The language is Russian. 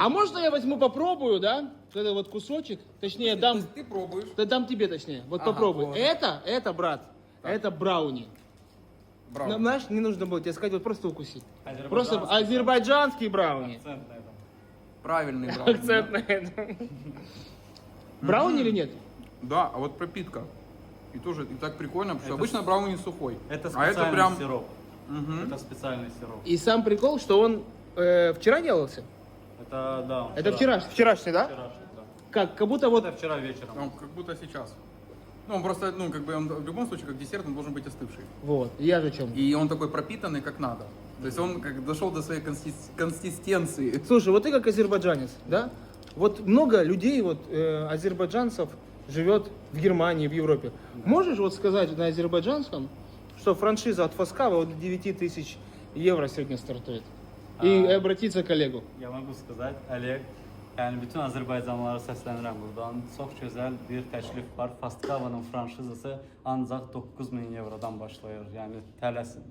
А можно я возьму, попробую, да? Вот этот вот кусочек, точнее, дам... Ты пробуешь. Да дам тебе, точнее. Вот Ага, попробуй. вот. Это, брат, это брауни. Браво. Знаешь, не нужно было тебе сказать, вот просто укуси. Азербайджанский Просто азербайджанский брауни. Акцент на этом. Правильный брауни. Акцент на этом. Брауни или нет? Да, а вот пропитка. И тоже и так прикольно, потому что Это обычно брауни сухой. Это а специальный это прям... сироп. Мгм. Это специальный сироп. И сам прикол, что он вчера делался? Это, да, он Это вчерашний, да? Вчерашний, да. Как будто вот... Это вчера вечером. Он как будто сейчас. Ну, он просто, ну, как бы он в любом случае, как десерт, он должен быть остывший. Вот, я же о чем. И он такой пропитанный, как надо. То есть он как дошел до своей консистенции. Слушай, вот ты как азербайджанец, да? Вот много людей, вот азербайджанцев живет в Германии, в Европе. Можешь вот сказать на азербайджанском, что франшиза от Фаскава от 9 тысяч евро сегодня стартует? И обратиться к коллегу. Ya могу сказать, Олег, yani bütün Azərbaycanlılara səslənirəm buradan. Çox gözəl bir təklif var. Fastkavanın franşizası ancaq 9000 evrodan başlayır. Yəni tələsin.